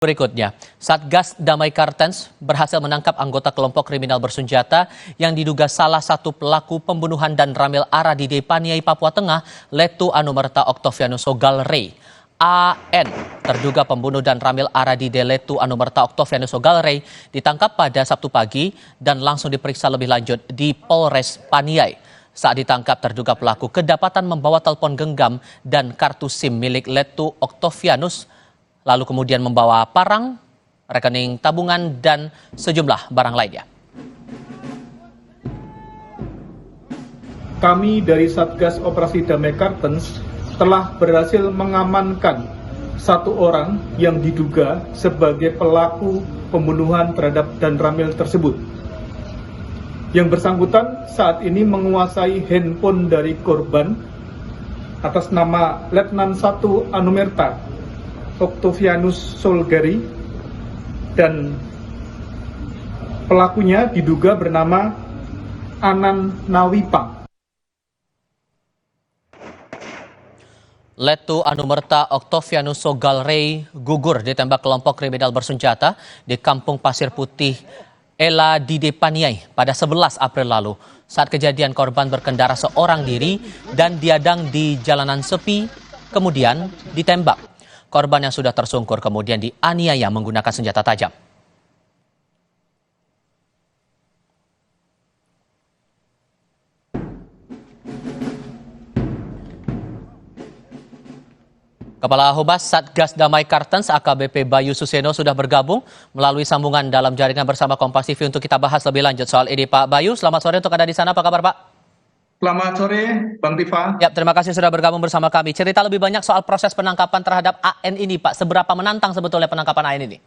Berikutnya, Satgas Damai Kartens berhasil menangkap anggota kelompok kriminal bersenjata yang diduga salah satu pelaku pembunuhan dan ramil ara di Paniai, Papua Tengah, Letu Anumerta Octavianus Sogalrey. AN, terduga pembunuh dan ramil ara di Letu Anumerta Octavianus Sogalrey, ditangkap pada Sabtu pagi dan langsung diperiksa lebih lanjut di Polres Paniai. Saat ditangkap, terduga pelaku kedapatan membawa telepon genggam dan kartu SIM milik Letu Octavianus, lalu kemudian membawa parang, rekening tabungan, dan sejumlah barang lainnya. Kami dari Satgas Operasi Damai Kartens telah berhasil mengamankan satu orang yang diduga sebagai pelaku pembunuhan terhadap dan ramil tersebut. Yang bersangkutan saat ini menguasai handphone dari korban atas nama Letnan 1 Anumerta Octavianus Sogalrey, dan pelakunya diduga bernama Anan Nawipa. Letu Anumerta Octavianus Sogalrey gugur ditembak kelompok kriminal bersenjata di Kampung Pasir Putih Ela di Paniai pada 11 April lalu. Saat kejadian, korban berkendara seorang diri dan diadang di jalanan sepi, kemudian ditembak. Korban yang sudah tersungkur kemudian dianiaya menggunakan senjata tajam. Kepala Humas Satgas Damai Kartens AKBP Bayu Suseno sudah bergabung melalui sambungan dalam jaringan bersama Kompas TV untuk kita bahas lebih lanjut soal ini. Pak Bayu, selamat sore untuk Anda di sana. Apa kabar, Pak? Selamat sore, Bang Tifa. Ya, terima kasih sudah bergabung bersama kami. Cerita lebih banyak soal proses penangkapan terhadap AN ini, Pak. Seberapa menantang sebetulnya penangkapan AN ini?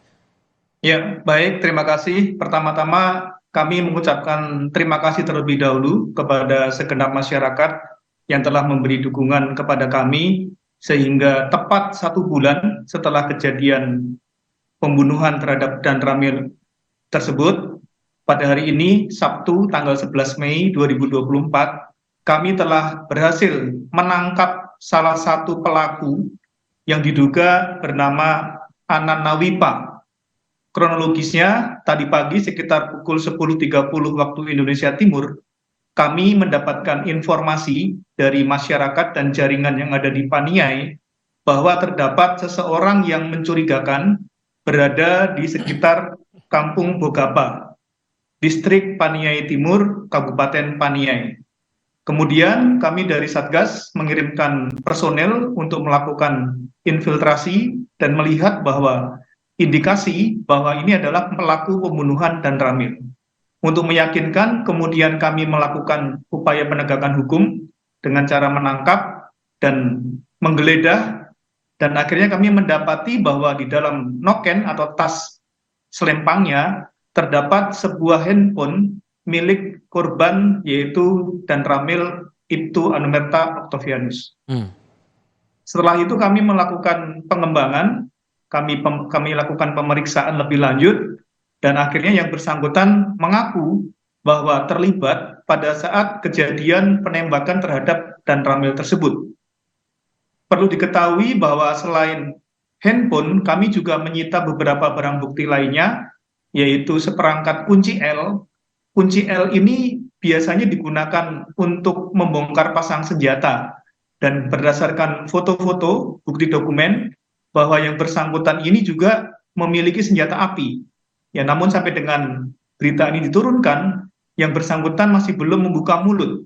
Ya, baik. Terima kasih. Pertama-tama kami mengucapkan terima kasih terlebih dahulu kepada segenap masyarakat yang telah memberi dukungan kepada kami sehingga tepat 1 bulan setelah kejadian pembunuhan terhadap dan ramil tersebut, pada hari ini, Sabtu, tanggal 11 Mei 2024, kami telah berhasil menangkap salah satu pelaku yang diduga bernama Anan Nawipa. Kronologisnya, tadi pagi sekitar pukul 10.30 waktu Indonesia Timur, kami mendapatkan informasi dari masyarakat dan jaringan yang ada di Paniai bahwa terdapat seseorang yang mencurigakan berada di sekitar Kampung Bogapa, Distrik Paniai Timur, Kabupaten Paniai. Kemudian kami dari Satgas mengirimkan personel untuk melakukan infiltrasi dan melihat bahwa indikasi bahwa ini adalah pelaku pembunuhan dan ramil. Untuk meyakinkan, kemudian kami melakukan upaya penegakan hukum dengan cara menangkap dan menggeledah, dan akhirnya kami mendapati bahwa di dalam noken atau tas selempangnya terdapat sebuah handphone milik korban, yaitu dan ramil Ibtu Anumerta Octavianus. Setelah itu kami melakukan pengembangan, kami lakukan pemeriksaan lebih lanjut, dan akhirnya yang bersangkutan mengaku bahwa terlibat pada saat kejadian penembakan terhadap dan ramil tersebut. Perlu diketahui bahwa selain handphone, kami juga menyita beberapa barang bukti lainnya, yaitu seperangkat kunci L. Kunci L ini biasanya digunakan untuk membongkar pasang senjata, dan berdasarkan foto-foto bukti dokumen bahwa yang bersangkutan ini juga memiliki senjata api. Ya, namun sampai dengan berita ini diturunkan, yang bersangkutan masih belum membuka mulut.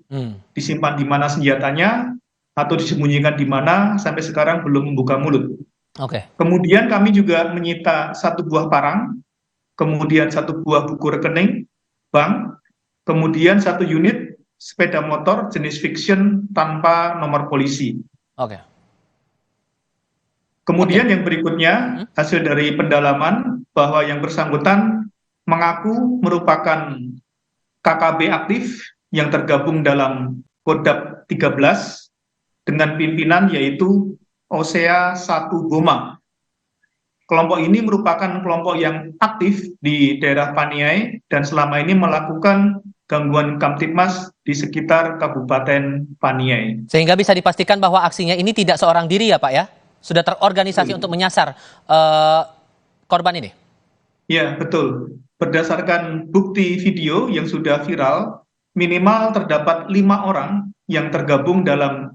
Disimpan di mana senjatanya atau disembunyikan di mana, sampai sekarang belum membuka mulut. Kemudian kami juga menyita 1 buah parang, kemudian 1 buah buku rekening bank, kemudian 1 unit sepeda motor jenis fiction tanpa nomor polisi. Kemudian yang berikutnya, hasil dari pendalaman bahwa yang bersangkutan mengaku merupakan KKB aktif yang tergabung dalam Kodam 13 dengan pimpinan yaitu Osea 1 Goma. Kelompok ini merupakan kelompok yang aktif di daerah Paniai dan selama ini melakukan gangguan Kamtibmas di sekitar Kabupaten Paniai. Sehingga bisa dipastikan bahwa aksinya ini tidak seorang diri ya Pak ya? Sudah terorganisasi untuk menyasar korban ini? Ya, betul. Berdasarkan bukti video yang sudah viral, minimal terdapat 5 orang yang tergabung dalam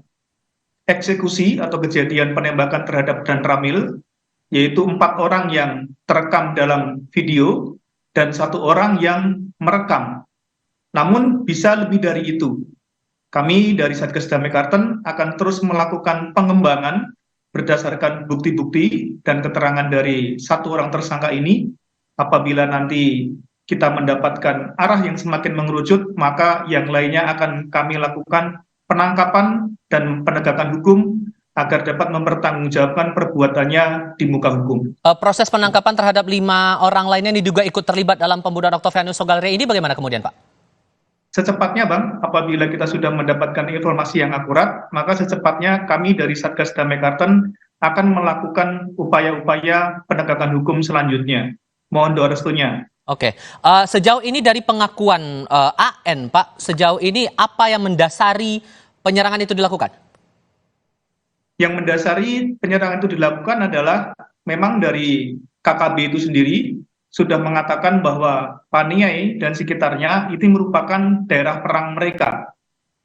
eksekusi atau kejadian penembakan terhadap Dan Ramil, yaitu 4 orang yang terekam dalam video dan 1 orang yang merekam. Namun bisa lebih dari itu. Kami dari Satgas Damai Karten akan terus melakukan pengembangan berdasarkan bukti-bukti dan keterangan dari 1 orang tersangka ini. Apabila nanti kita mendapatkan arah yang semakin mengerucut, maka yang lainnya akan kami lakukan penangkapan dan penegakan hukum agar dapat mempertanggungjawabkan perbuatannya di muka hukum. Proses penangkapan terhadap 5 orang lainnya yang diduga ikut terlibat dalam pembunuhan Octavianus Sogalre ini bagaimana kemudian, Pak? Secepatnya, Bang, apabila kita sudah mendapatkan informasi yang akurat, maka secepatnya kami dari Satgas Damai Karten akan melakukan upaya-upaya penegakan hukum selanjutnya. Mohon doa restunya. Oke, sejauh ini dari pengakuan AN, Pak, sejauh ini apa yang mendasari penyerangan itu dilakukan? Yang mendasari penyerangan itu dilakukan adalah memang dari KKB itu sendiri sudah mengatakan bahwa Paniai dan sekitarnya itu merupakan daerah perang mereka.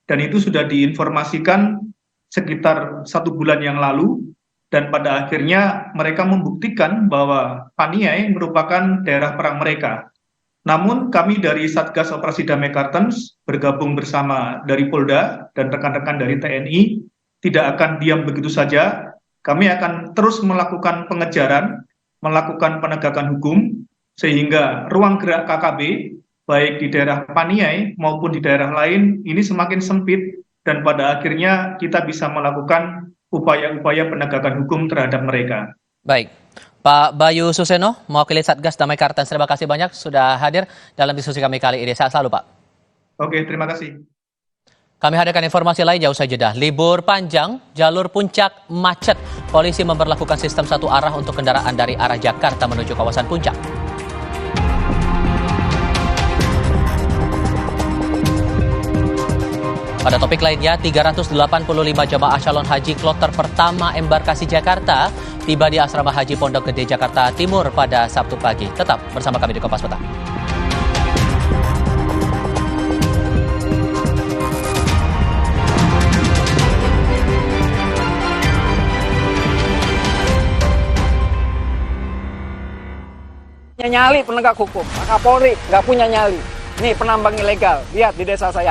Dan itu sudah diinformasikan sekitar 1 bulan yang lalu, dan pada akhirnya mereka membuktikan bahwa Paniai merupakan daerah perang mereka. Namun kami dari Satgas Operasi Damai Karten bergabung bersama dari Polda dan rekan-rekan dari TNI tidak akan diam begitu saja. Kami akan terus melakukan pengejaran, melakukan penegakan hukum, sehingga ruang gerak KKB baik di daerah Paniai maupun di daerah lain ini semakin sempit, dan pada akhirnya kita bisa melakukan upaya-upaya penegakan hukum terhadap mereka. Baik, Pak Bayu Suseno, mewakili Satgas Damai Karten, terima kasih banyak sudah hadir dalam diskusi kami kali ini. Sehat selalu, Pak. Oke, terima kasih. Kami hadirkan informasi lain jauh saja dah. Libur panjang, jalur puncak macet. Polisi memberlakukan sistem 1 arah untuk kendaraan dari arah Jakarta menuju kawasan puncak. Pada topik lainnya, 385 jamaah calon haji kloter pertama embarkasi Jakarta tiba di Asrama Haji Pondok Gede, Jakarta Timur pada Sabtu pagi. Tetap bersama kami di Kompas Petang. Nyali penegak hukum, Kapolri nggak punya nyali. Nih penambang ilegal, lihat di desa saya.